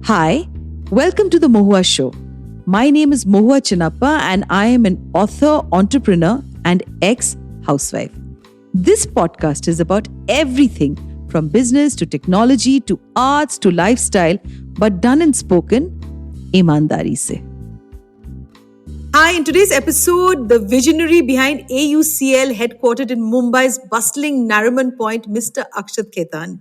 Hi, welcome to the Mohua Show. My name is Mohua Chinappa and I am an author, entrepreneur, and ex housewife. This podcast is about everything from business to technology to arts to lifestyle, but done and spoken ईमानदारी se. Hi, in today's episode, the visionary behind AUCL, headquartered in Mumbai's bustling Nariman Point, Mr. Akshat Khetan.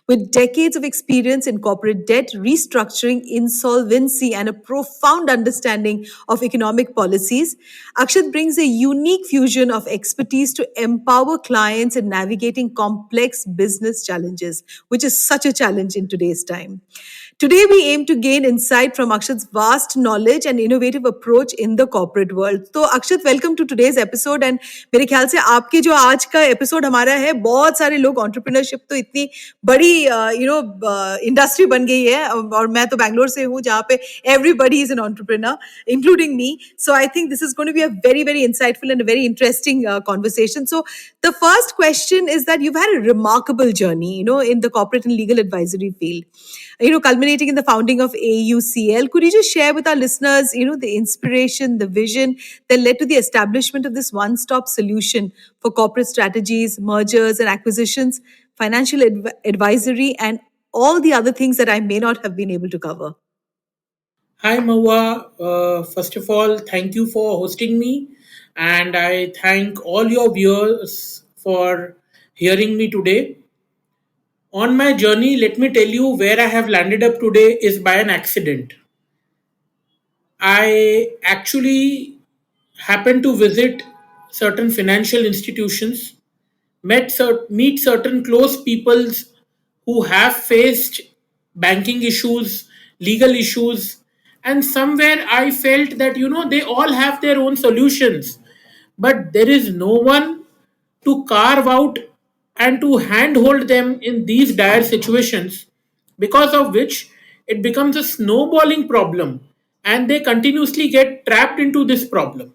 With decades of experience in corporate debt, restructuring, insolvency, and a profound understanding of economic policies, Akshat brings a unique fusion of expertise to empower clients in navigating complex business challenges, which is such a challenge in today's time. Today, we aim to gain insight from Akshat's vast knowledge and innovative approach in the corporate world. So, Akshat, welcome to today's episode. And मेरे ख्याल से आपके जो आज का episode हमारा है, बहुत सारे लोग एंटरप्रेन्योरशिप तो इतनी बड़ी इंडस्ट्री बन गई है और मैं तो बैंगलोर से हूँ जहाँ पे everybody is an entrepreneur, including me. So I think this is going to be a very, very insightful and a very interesting conversation. So the first question is that you've had a remarkable journey, in the corporate and legal advisory field, culminating in the founding of AUCL. Could you just share with our listeners, the inspiration, the vision that led to the establishment of this one-stop solution for corporate strategies, mergers and acquisitions, financial advisory, and all the other things that I may not have been able to cover? Hi, Mohua. First of all, thank you for hosting me, and I thank all your viewers for hearing me today. On my journey, let me tell you where I have landed up today is by an accident. I actually happened to visit certain financial institutions, meet certain close peoples who have faced banking issues, legal issues, and somewhere I felt that they all have their own solutions, but there is no one to carve out and to handhold them in these dire situations, because of which it becomes a snowballing problem and they continuously get trapped into this problem.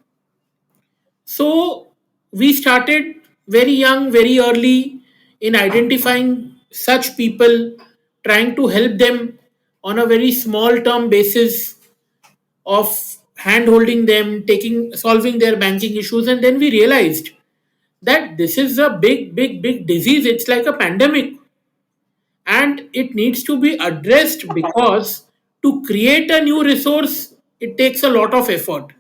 So we started very young, very early in identifying such people, trying to help them on a very small term basis of hand holding them, solving their banking issues, and then we realized that this is a big disease. It's like a pandemic, and it needs to be addressed because to create a new resource, it takes a lot of effort.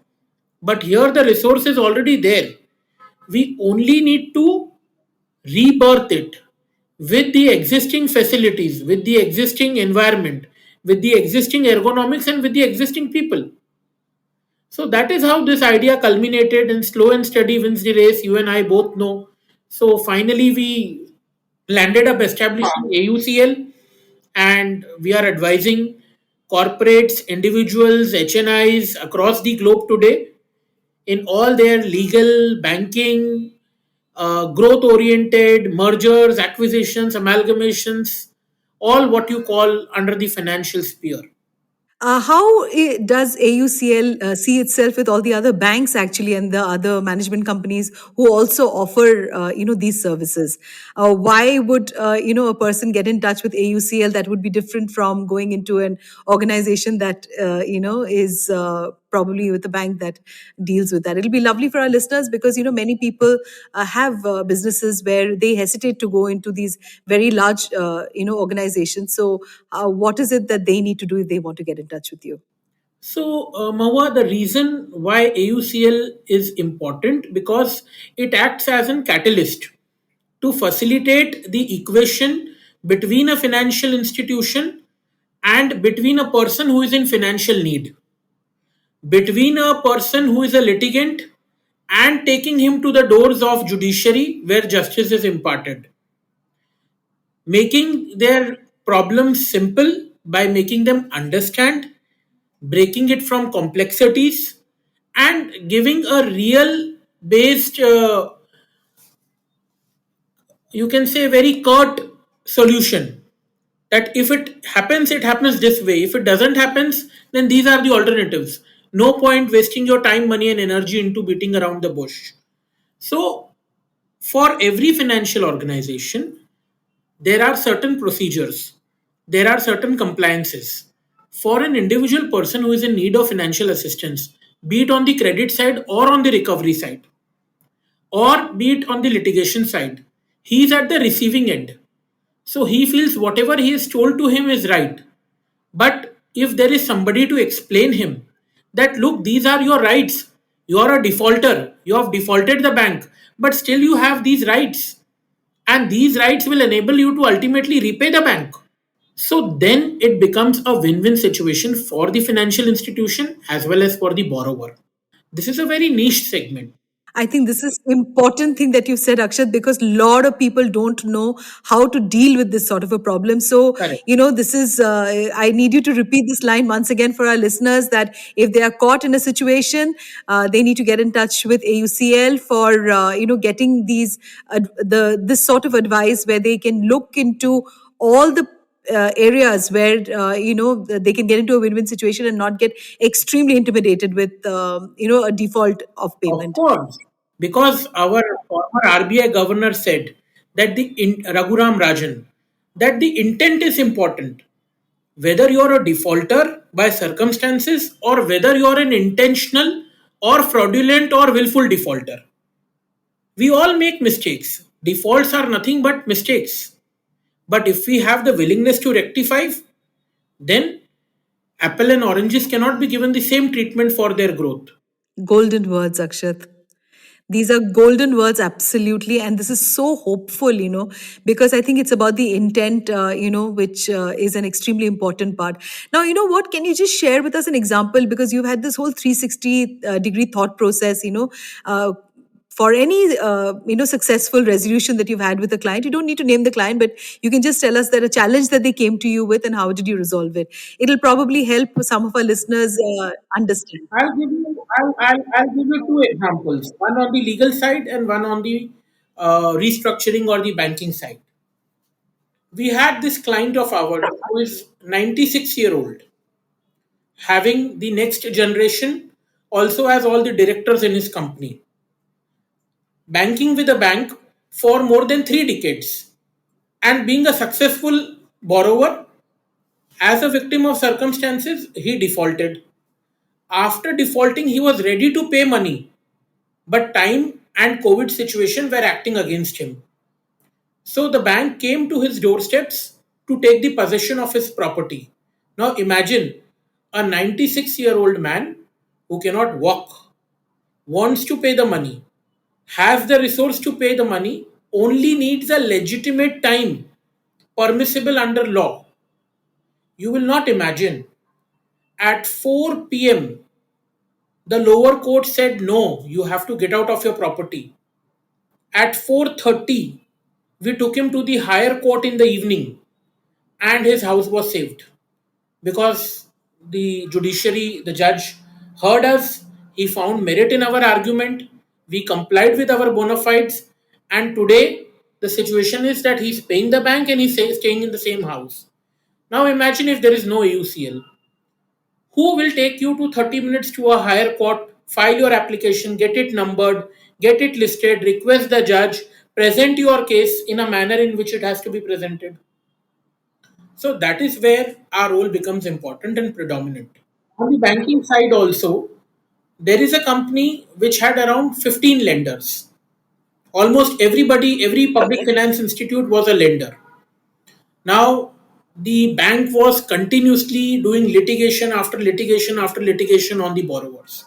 But here the resource is already there. We only need to rebirth it with the existing facilities, with the existing environment, with the existing ergonomics, and with the existing people. So that is how this idea culminated, and slow and steady wins the race. You and I both know. So finally, we landed up establishing AUCL, and we are advising corporates, individuals, HNIs across the globe today in all their legal, banking, growth oriented mergers, acquisitions, amalgamations, all what you call under the financial sphere. How does AUCL see itself with all the other banks actually and the other management companies who also offer these services? Why would a person get in touch with AUCL that would be different from going into an organization that is probably with a bank that deals with that? It'll be lovely for our listeners because many people have businesses where they hesitate to go into these very large organizations. So what is it that they need to do if they want to get in touch with you? So, Mawa, the reason why AUCL is important because it acts as a catalyst to facilitate the equation between a financial institution and between a person who is in financial need, between a person who is a litigant and taking him to the doors of judiciary where justice is imparted, making their problems simple by making them understand, breaking it from complexities, and giving a real based, you can say, very curt solution. That if it happens this way. If it doesn't happens, then these are the alternatives. No point wasting your time, money, and energy into beating around the bush. So, for every financial organization, there are certain procedures, there are certain compliances, For an individual person who is in need of financial assistance, be it on the credit side or on the recovery side, or be it on the litigation side, he is at the receiving end. So he feels whatever he is told to him is right. But if there is somebody to explain him that, look, these are your rights, you are a defaulter, you have defaulted the bank, but still you have these rights, and these rights will enable you to ultimately repay the bank. So then it becomes a win win situation for the financial institution as well as for the borrower. This is a very niche segment. I think this is important thing that you said, Akshat, because a lot of people don't know how to deal with this sort of a problem. So, Correct. this is, I need you to repeat this line once again for our listeners that if they are caught in a situation, they need to get in touch with AUCL for, getting this sort of advice where they can look into all the areas where they can get into a win-win situation and not get extremely intimidated with a default of Of payment. course, because our former RBI governor said that Raghuram Rajan, that the intent is important. Whether you're a defaulter by circumstances or whether you're an intentional or fraudulent or willful defaulter, we all make mistakes. Defaults are nothing but mistakes. But if we have the willingness to rectify, then apple and oranges cannot be given the same treatment for their growth. Golden words, Akshat. These are golden words, absolutely. And this is so hopeful, because I think it's about the intent, which is an extremely important part. Now, you know what? Can you just share with us an example? Because you've had this whole 360 degree thought process, for any successful resolution that you've had with a client. You don't need to name the client, but you can just tell us that a challenge that they came to you with and how did you resolve it. It'll probably help some of our listeners understand. I'll give you two examples, one on the legal side and one on the restructuring or the banking side. We had this client of ours who is 96-year old, having the next generation, also has all the directors in his company, banking with a bank for more than 3 decades, and being a successful borrower. As a victim of circumstances, he defaulted. After defaulting, he was ready to pay money, but time and COVID situation were acting against him. So the bank came to his doorsteps to take the possession of his property. Now imagine a 96-year-old man who cannot walk, wants to pay the money, has the resource to pay the money, only needs a legitimate time permissible under law. You will not imagine. At 4 p.m., the lower court said no, you have to get out of your property. At 4:30, we took him to the higher court in the evening and his house was saved because the judiciary, the judge heard us, he found merit in our argument, we complied with our bona fides, and today the situation is that he's paying the bank and he's staying in the same house. Now imagine if there is no AUCL. Who will take you to 30 minutes to a higher court, file your application, get it numbered, get it listed, request the judge, present your case in a manner in which it has to be presented? So that is where our role becomes important and predominant. On the banking side, also, there is a company which had around 15 lenders. Almost everybody, every public finance institute was a lender. Now, the bank was continuously doing litigation after litigation after litigation on the borrowers.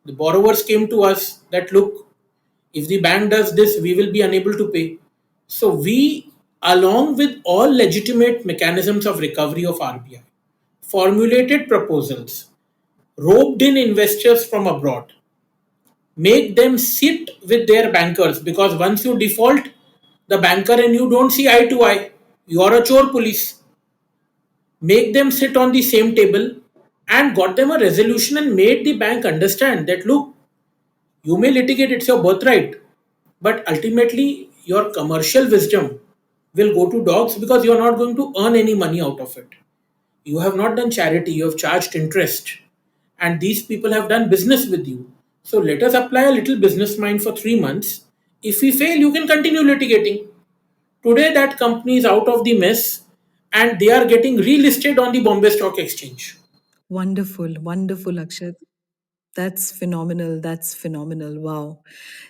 The borrowers came to us that, look, if the bank does this, we will be unable to pay. So we, along with all legitimate mechanisms of recovery of RBI, formulated proposals, roped in investors from abroad, make them sit with their bankers, because once you default, the banker and you don't see eye to eye. You are a chore police. Make them sit on the same table and got them a resolution and made the bank understand that, look, you may litigate, it's your birthright, but ultimately your commercial wisdom will go to dogs because you are not going to earn any money out of it. You have not done charity, you have charged interest, and these people have done business with you. So let us apply a little business mind for 3 months. If we fail, you can continue litigating. Today, that company is out of the mess, and they are getting relisted on the Bombay Stock Exchange. Wonderful, wonderful, Akshat. That's phenomenal. That's phenomenal. Wow.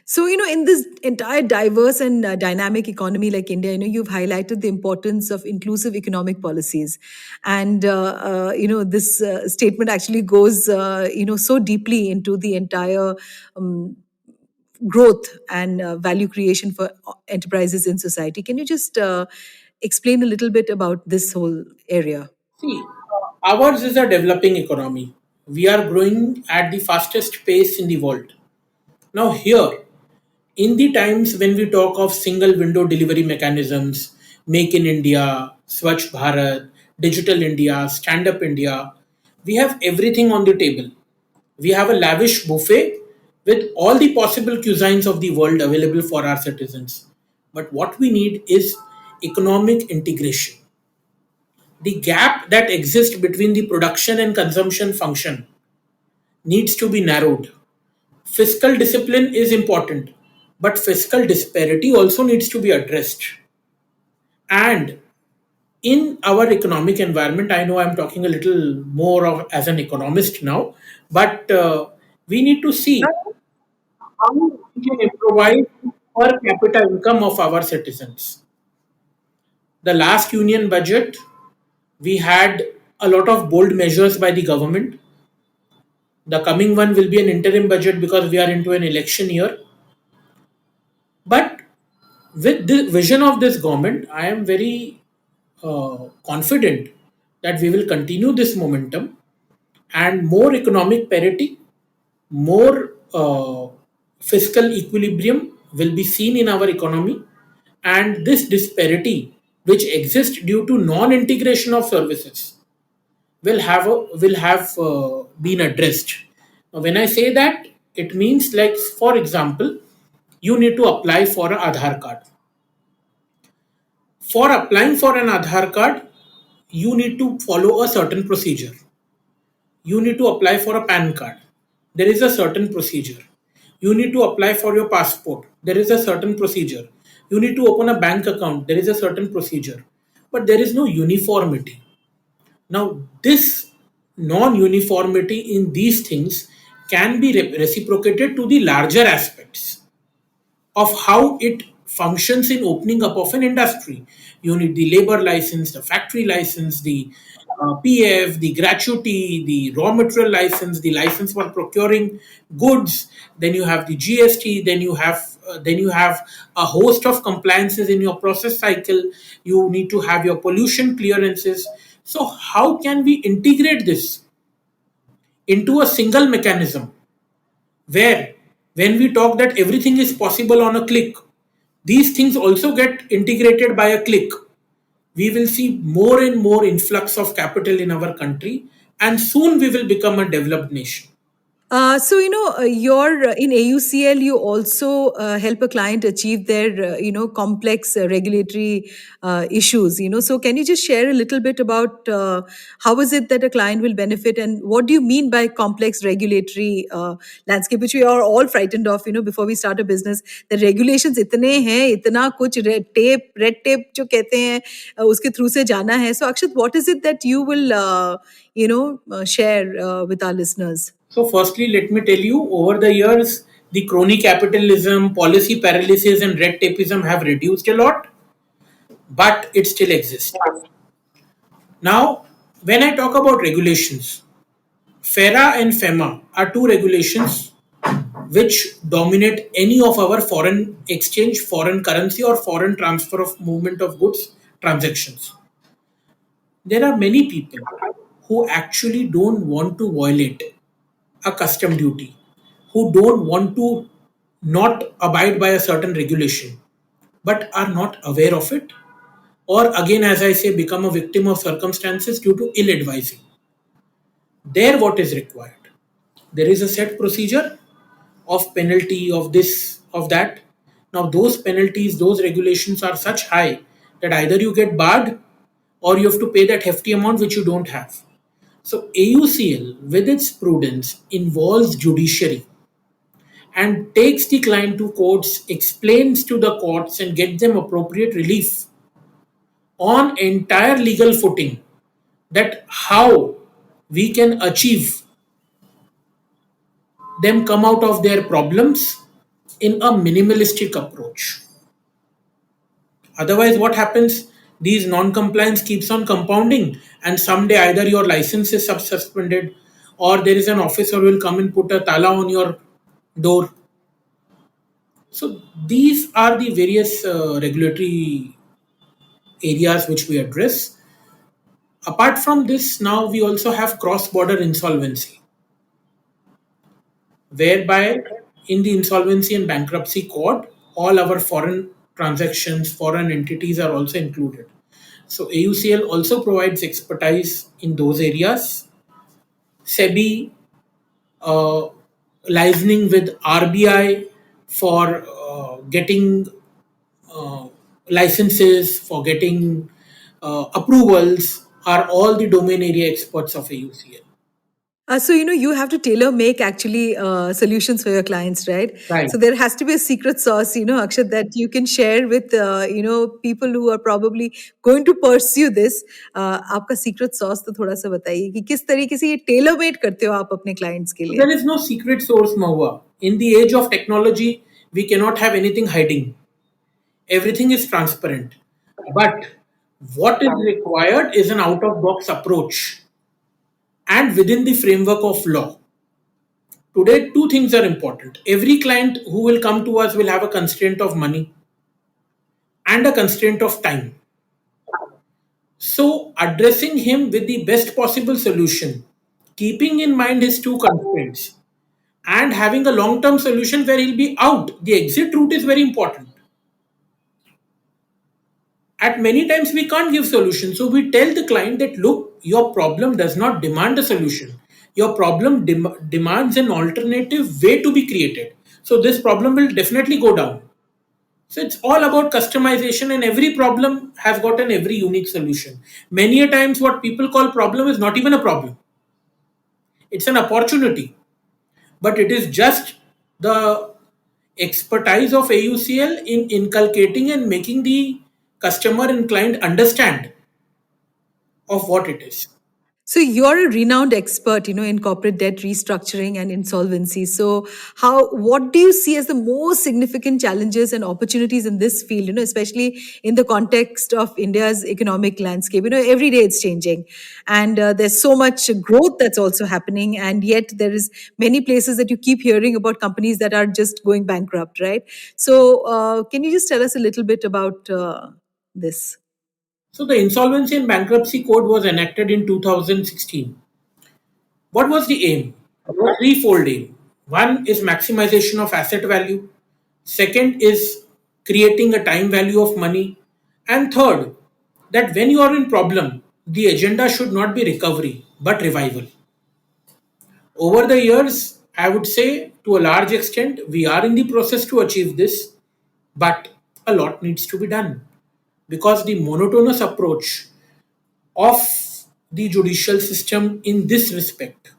So, in this entire diverse and dynamic economy like India, you've highlighted the importance of inclusive economic policies. And, this statement actually goes, so deeply into the entire um, growth and value creation for enterprises in society. Can you just explain a little bit about this whole area? See, ours is a developing economy. We are growing at the fastest pace in the world. Now, here, in the times when we talk of single window delivery mechanisms, Make in India, Swachh Bharat, Digital India, Stand Up India, we have everything on the table. We have a lavish buffet with all the possible cuisines of the world available for our citizens. But what we need is economic integration. The gap that exists between the production and consumption function needs to be narrowed. Fiscal discipline is important, but fiscal disparity also needs to be addressed. And in our economic environment, I know I'm talking a little more of as an economist now, but we need to see how we can improvise per capita income of our citizens. The last union budget, we had a lot of bold measures by the government. The coming one will be an interim budget because we are into an election year. But with the vision of this government, I am very confident that we will continue this momentum and more economic parity, more fiscal equilibrium will be seen in our economy, and this disparity, which exists due to non-integration of services, will have been addressed. Now, when I say that, it means like, for example, you need to apply for an Aadhaar card. For applying for an Aadhaar card, you need to follow a certain procedure. You need to apply for a PAN card. There is a certain procedure. You need to apply for your passport. There is a certain procedure. You need to open a bank account. There is a certain procedure. But there is no uniformity. Now, this non uniformity in these things can be reciprocated to the larger aspects of how it functions in opening up of an industry. You need the labor license, the factory license, the PF, the gratuity, the raw material license, the license for procuring goods. Then you have the GST. Then you have a host of compliances in your process cycle. You need to have your pollution clearances. So how can we integrate this into a single mechanism where when we talk that everything is possible on a click, these things also get integrated by a click. We will see more and more influx of capital in our country, and soon we will become a developed nation. So, you're in AUCL, you also help a client achieve their, complex regulatory issues, So, can you just share a little bit about how is it that a client will benefit and what do you mean by complex regulatory landscape, which we are all frightened of, before we start a business. The regulations इतने हैं, इतना कुछ red tape जो कहते हैं, उसके through से जाना है. So, Akshat, what is it that you will, share with our listeners? So, firstly, let me tell you over the years, the crony capitalism, policy paralysis, and red tapeism have reduced a lot, but it still exists. Now, when I talk about regulations, FERA and FEMA are two regulations which dominate any of our foreign exchange, foreign currency, or foreign transfer of movement of goods transactions. There are many people who actually don't want to violate a custom duty, who don't want to not abide by a certain regulation, but are not aware of it, or again, as I say, become a victim of circumstances due to ill advising. There, what is required? There is a set procedure of penalty of this, of that. Now, those penalties, those regulations are such high that either you get barred or you have to pay that hefty amount which you don't have. So, AUCL, with its prudence, involves judiciary and takes the client to courts, explains to the courts, and get them appropriate relief on entire legal footing that how we can achieve them come out of their problems in a minimalistic approach. Otherwise, what happens? These non-compliance keeps on compounding, and someday either your license is suspended, or there is an officer who will come and put a tala on your door. So these are the various regulatory areas which we address. Apart from this, now we also have cross-border insolvency, whereby in the insolvency and bankruptcy court, all our foreign transactions, foreign entities are also included. So AUCL also provides expertise in those areas. SEBI uh, liaising with RBI for getting uh, licenses, for getting approvals are all the domain area experts of AUCL. So, you have to tailor make actually solutions for your clients, right? Right. So there has to be a secret sauce, Akshat, that you can share with, people who are probably going to pursue this. आपका secret sauce तो थोड़ा सा बताइए कि किस तरीके से ये tailor made करते हो आप अपने clients के So लिए? there is no secret source, Mahua. In the age of technology, we cannot have anything hiding. Everything is transparent. But what is required is an out of box approach and within the framework of law. Today, two things are important. Every client who will come to us will have a constraint of money and a constraint of time. So, addressing him with the best possible solution, keeping in mind his two constraints, and having a long term solution where he'll be out. The exit route is very important. At many times, we can't give solutions. So, we tell the client that look, your problem does not demand a solution. Your problem demands an alternative way to be created. So, this problem will definitely go down. So it's all about customization, and every problem has got an every unique solution. Many a times, what people call problem is not even a problem. It's an opportunity, but it is just the expertise of AUCL in inculcating and making the customer and client understand of what it is. So you're a renowned expert, in corporate debt restructuring and insolvency. So what do you see as the most significant challenges and opportunities in this field, especially in the context of India's economic landscape? Every day it's changing, and there's so much growth that's also happening, and yet there is many places that you keep hearing about companies that are just going bankrupt, right? So can you just tell us a little bit about this? So the Insolvency and Bankruptcy Code was enacted in 2016. What was the aim? It was threefold aim. One is maximization of asset value. Second is creating a time value of money. And third, that when you are in problem, the agenda should not be recovery but revival. Over the years, I would say to a large extent, we are in the process to achieve this, but a lot needs to be done because the monotonous approach of the judicial system in this respect,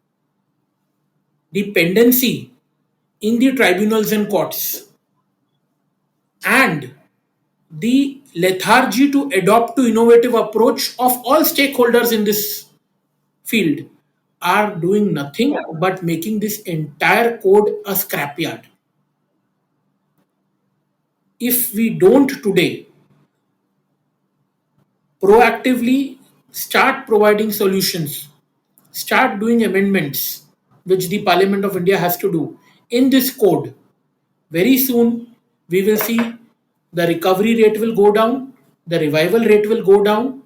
dependency in the tribunals and courts, and the lethargy to adopt to innovative approach of all stakeholders in this field are doing nothing but making this entire code a scrapyard. If we don't today proactively start providing solutions, start doing amendments, which the Parliament of India has to do in this code, very soon we will see the recovery rate will go down, the revival rate will go down,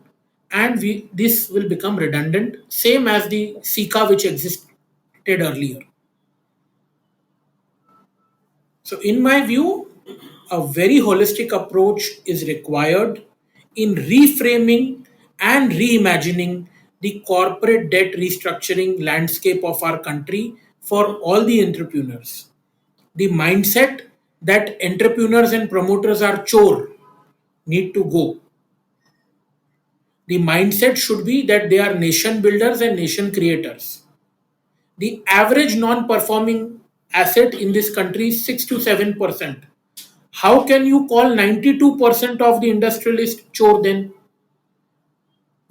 and this will become redundant, same as the Sika which existed earlier. So, in my view, a very holistic approach is required in reframing and reimagining the corporate debt restructuring landscape of our country for all the entrepreneurs. The mindset that entrepreneurs and promoters are chore need to go. The mindset should be that they are nation builders and nation creators. The average non performing asset in this country is 6 to 7%. How can you call 92% of the industrialist chore then?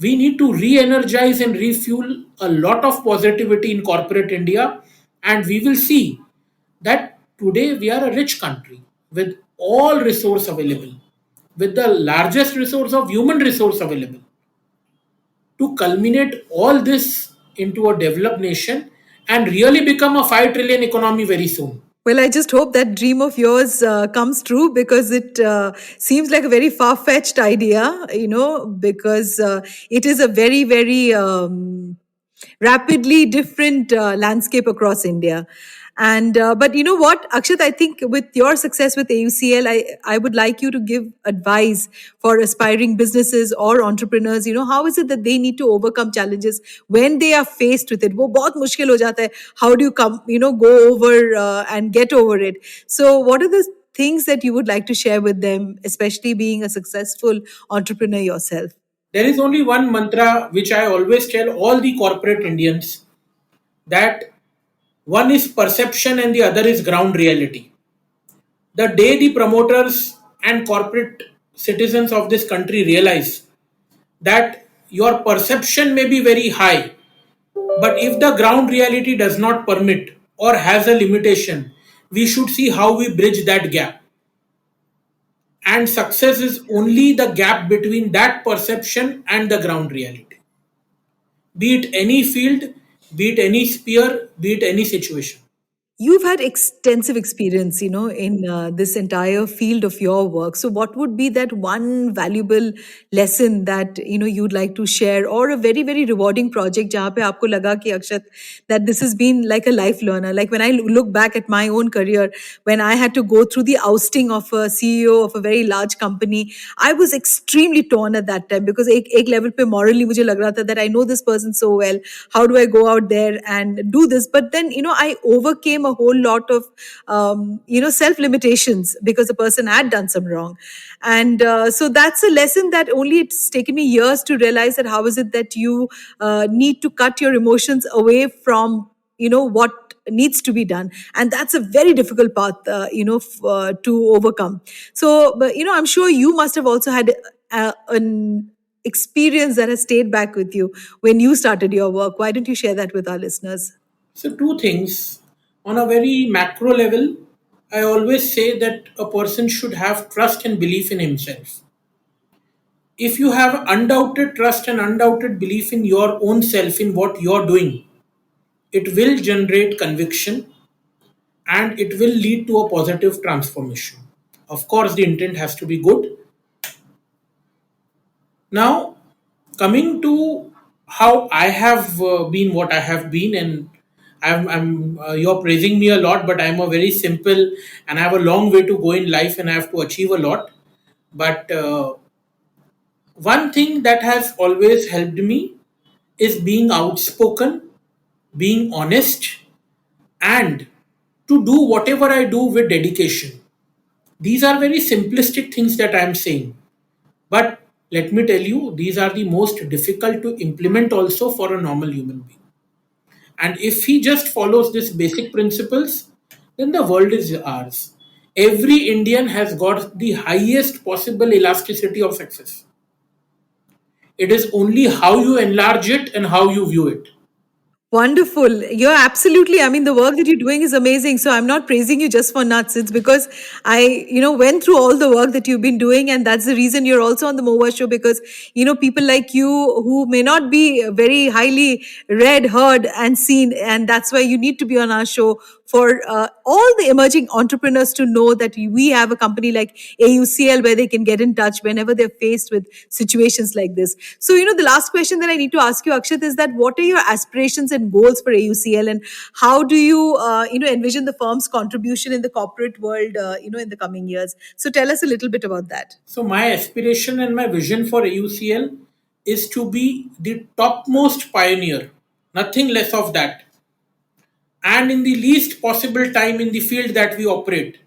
We need to re energize and refuel a lot of positivity in corporate India, and we will see that today we are a rich country with all resource available, with the largest resource of human resource available. To culminate all this into a developed nation and really become a 5 trillion economy very soon. Well, I just hope that dream of yours comes true because it seems like a very far fetched idea, because it is a very, very rapidly different landscape across India. And but you know what, Akshat, I think with your success with AUCL, I would like you to give advice for aspiring businesses or entrepreneurs. How is it that they need to overcome challenges when they are faced with it? वो बहुत मुश्किल हो जाता है. How do you come, go over and get over it? So, what are the things that you would like to share with them, especially being a successful entrepreneur yourself? There is only one mantra which I always tell all the corporate Indians, that one is perception and the other is ground reality. The day the promoters and corporate citizens of this country realize that your perception may be very high, but if the ground reality does not permit or has a limitation, we should see how we bridge that gap. And success is only the gap between that perception and the ground reality. Be it any field, be it any sphere, be it any situation. You've had extensive experience, in this entire field of your work. So, what would be that one valuable lesson that you'd like to share, or a very very rewarding project जहाँ पे आपको लगा कि अक्षत, that this has been like a life learner? Like when I look back at my own career, when I had to go through the ousting of a CEO of a very large company, I was extremely torn at that time because एक level पे morally मुझे लग रहा था that I know this person so well. How do I go out there and do this? But then I overcame a whole lot of self limitations because the person had done some wrong. And so that's a lesson that only it's taken me years to realize, that how is it that you need to cut your emotions away from what needs to be done, and that's a very difficult path to overcome. So but I'm sure you must have also had an experience that has stayed back with you when you started your work. Why don't you share that with our listeners? So, two things. On a very macro level, I always say that a person should have trust and belief in himself. If you have undoubted trust and undoubted belief in your own self, in what you're doing, it will generate conviction and it will lead to a positive transformation. Of course, the intent has to be good. Now, coming to how I have been what I have been, and you're praising me a lot, but I'm a very simple and I have a long way to go in life and I have to achieve a lot. But one thing that has always helped me is being outspoken, being honest, and to do whatever I do with dedication. These are very simplistic things that I am saying. But let me tell you, these are the most difficult to implement also for a normal human being. And if he just follows these basic principles, then the world is ours. Every Indian has got the highest possible elasticity of success. It is only how you enlarge it and how you view it. Wonderful. You're absolutely, I mean, the work that you're doing is amazing. So I'm not praising you just for nuts. It's because I, went through all the work that you've been doing. And that's the reason you're also on the Mohua show, because, people like you who may not be very highly read, heard, and seen. And that's why you need to be on our show for all the emerging entrepreneurs to know that we have a company like AUCL where they can get in touch whenever they're faced with situations like this. So, the last question that I need to ask you, Akshat, is that what are your aspirations and goals for AUCL, and how do you, envision the firm's contribution in the corporate world, in the coming years? So, tell us a little bit about that. So, my aspiration and my vision for AUCL is to be the topmost pioneer, nothing less of that, and in the least possible time in the field that we operate,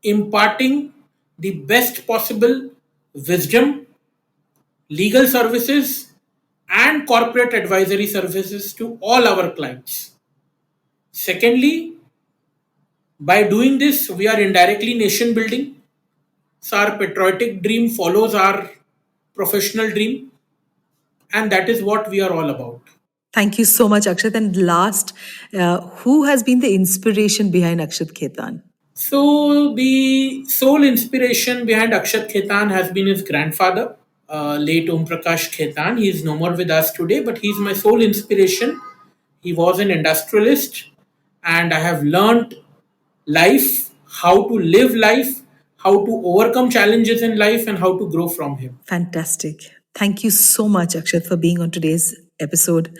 imparting the best possible wisdom, legal services, and corporate advisory services to all our clients. Secondly, by doing this, we are indirectly nation building. So, our patriotic dream follows our professional dream. and that is what we are all about. Thank you so much, Akshat. And last, who has been the inspiration behind Akshat Khetan? So the sole inspiration behind Akshat Khetan has been his grandfather, late Om Prakash Khetan. He is no more with us today, but he's my sole inspiration. He was an industrialist, and I have learned life, how to live life, how to overcome challenges in life, and how to grow from him. Fantastic. Thank you so much, Akshat, for being on today's episode.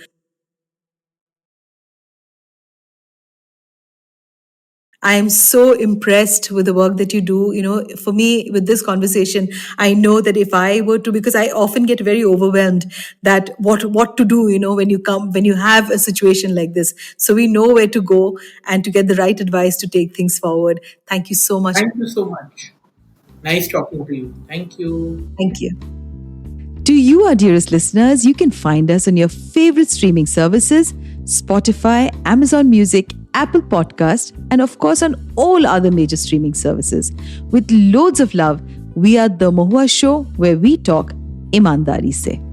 I am so impressed with the work that you do. You know, for me, with this conversation, I know that if I were to, because I often get very overwhelmed that what to do, you know, when you have a situation like this. So we know where to go and to get the right advice to take things forward. Thank you so much. Thank you so much. Nice talking to you. Thank you. Thank you. To you, our dearest listeners, you can find us on your favorite streaming services, Spotify, Amazon Music, Apple Podcast, and of course on all other major streaming services. With loads of love, we are The Mohua Show, where we talk ईमानदारी से.